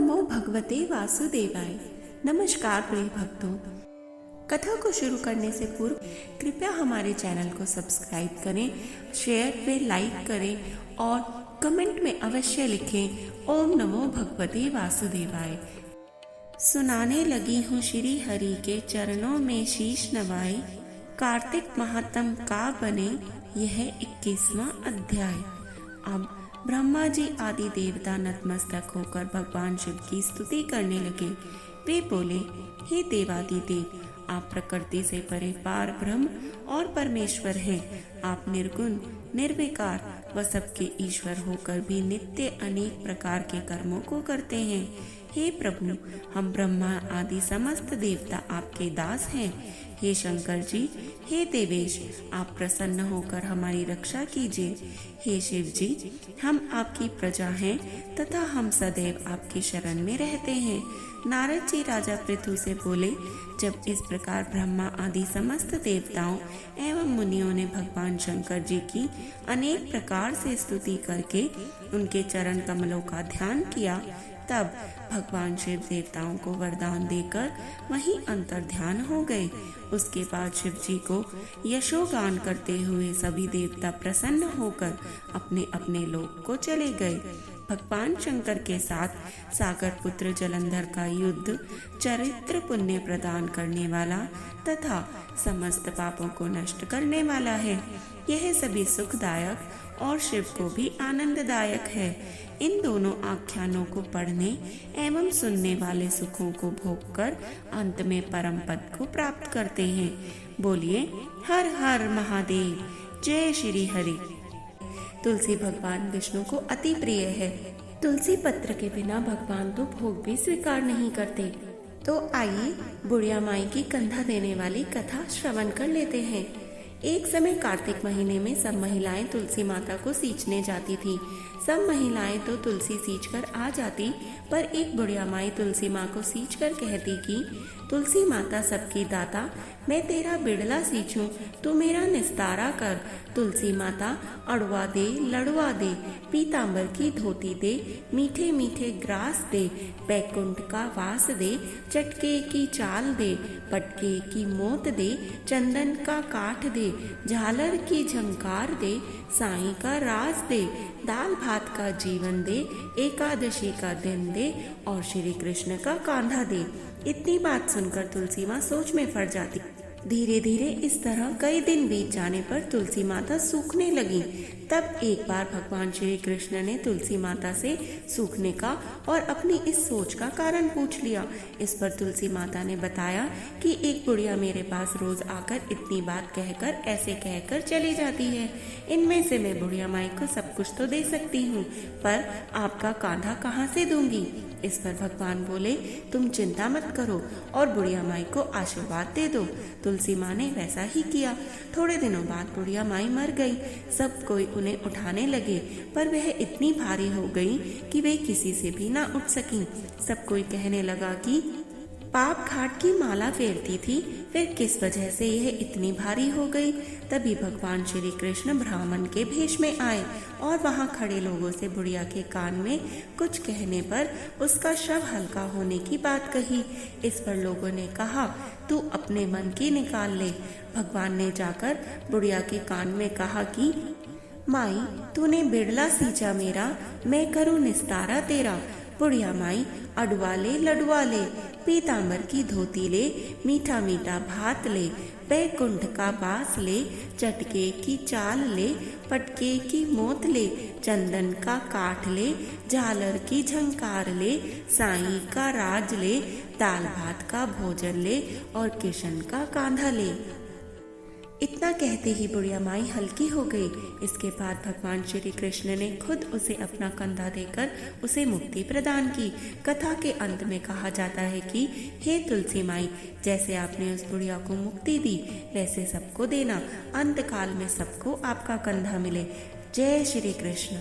नमो भगवते वासुदेवाय। नमस्कार प्रिय भक्तों, कथा को शुरू करने से पूर्व कृपया हमारे चैनल को सब्सक्राइब करें, शेयर पे लाइक करें और कमेंट में अवश्य लिखें ओम नमो भगवते वासुदेवाय। सुनाने लगी हूँ श्री हरि के चरणों में शीश नवाए, कार्तिक महात्म का बने यह 21वां अध्याय। अब ब्रह्मा जी आदि देवता नतमस्तक होकर भगवान शिव की स्तुति करने लगे। वे बोले, हे देवादिदेव, आप प्रकृति से परे पार ब्रह्म और परमेश्वर हैं। आप निर्गुण निर्विकार व सबके ईश्वर होकर भी नित्य अनेक प्रकार के कर्मों को करते हैं। हे प्रभु, हम ब्रह्मा आदि समस्त देवता आपके दास हैं। हे शंकर जी, हे देवेश, आप प्रसन्न होकर हमारी रक्षा कीजिए। हे शिव जी, हम आपकी प्रजा हैं तथा हम सदैव आपकी शरण में रहते हैं। नारद जी राजा पृथु से बोले, जब इस प्रकार ब्रह्मा आदि समस्त देवताओं एवं मुनियों ने भगवान शंकर जी की अनेक प्रकार से स्तुति करके उनके चरण कमलों का ध्यान किया, तब भगवान शिव देवताओं को वरदान देकर वहीं अंतर ध्यान हो गए। उसके बाद शिव जी को यशोगान करते हुए सभी देवता प्रसन्न होकर अपने अपने लोक को चले गए। भगवान शंकर के साथ सागर पुत्र जलंधर का युद्ध चरित्र पुण्य प्रदान करने वाला तथा समस्त पापों को नष्ट करने वाला है। यह सभी सुखदायक और शिव को भी आनंददायक है। इन दोनों आख्यानों को पढ़ने एवं सुनने वाले सुखों को भोगकर अंत में परम पद को प्राप्त करते हैं। बोलिए हर हर महादेव, जय श्री हरि। तुलसी भगवान विष्णु को अति प्रिय है। तुलसी पत्र के बिना भगवान तो भोग भी स्वीकार नहीं करते। तो आइए बुढ़िया माई की कंधा देने वाली कथा श्रवण कर लेते हैं। एक समय कार्तिक महीने में सब महिलाएं तुलसी माता को सींचने जाती थी। सब महिलाएं तो तुलसी सींच कर आ जाती, पर एक बुढ़िया माई तुलसी माँ को सींच कर कहती कि तुलसी माता सबकी दाता, मैं तेरा बिड़ला सींचूं, तू मेरा निस्तारा कर। तुलसी माता अड़वा दे, लड़वा दे, पीतांबर की धोती दे, मीठे मीठे ग्रास दे, बैकुंठ का वास दे, चटके की चाल दे, पटके की मोत दे, चंदन का काठ दे, झालर की झंकार दे, साईं का राज दे, दाल भात का जीवन दे, एकादशी का दिन दे और श्री कृष्ण का कांधा दे। इतनी बात सुनकर तुलसी माँ सोच में पड़ जाती। धीरे धीरे इस तरह कई दिन बीत जाने पर तुलसी माता सूखने लगी। तब एक बार भगवान श्री कृष्ण ने तुलसी माता से सूखने का और अपनी इस सोच का कारण पूछ लिया। इस पर तुलसी माता ने बताया कि एक बुढ़िया मेरे पास रोज आकर इतनी बात कहकर ऐसे कहकर चली जाती है। इनमें से मैं बुढ़िया माई को सब कुछ तो दे सकती हूँ, पर आपका कांधा कहाँ से दूंगी। इस पर भगवान बोले, तुम चिंता मत करो और बुढ़िया माई को आशीर्वाद दे दो। तुलसी माँ ने वैसा ही किया। थोड़े दिनों बाद बुढ़िया माई मर गई। सब कोई उन्हें उठाने लगे, पर वह इतनी भारी हो गई कि वे किसी से भी ना उठ सकी। सब कोई कहने लगा कि पाप घाट की माला फेरती थी, फिर किस वजह से यह इतनी भारी हो गई। तभी भगवान श्री कृष्ण ब्राह्मण के भेष में आए और वहां खड़े लोगों से बुढ़िया के कान में कुछ कहने पर उसका शव हल्का होने की बात कही। इस पर लोगों ने कहा, तू अपने मन की निकाल ले। भगवान ने जाकर बुढ़िया के कान में कहा कि माई, तूने बिड़ला सींचा मेरा, मैं करूँ निस्तारा तेरा। बुढ़िया माई अडवा ले, लडवा ले, पीतांबर की धोती ले, मीठा मीठा भात ले, बैकुंठ का बास ले, चटके की चाल ले, पटके की मोत ले, चंदन का काठ ले, झालर की झंकार ले, साईं का राज ले, दाल भात का भोजन ले और किशन का कांधा ले। इतना कहते ही बुढ़िया माई हल्की हो गई। इसके बाद भगवान श्री कृष्ण ने खुद उसे अपना कंधा देकर उसे मुक्ति प्रदान की। कथा के अंत में कहा जाता है कि हे तुलसी माई, जैसे आपने उस बुढ़िया को मुक्ति दी, वैसे सबको देना। अंत काल में सबको आपका कंधा मिले। जय श्री कृष्ण।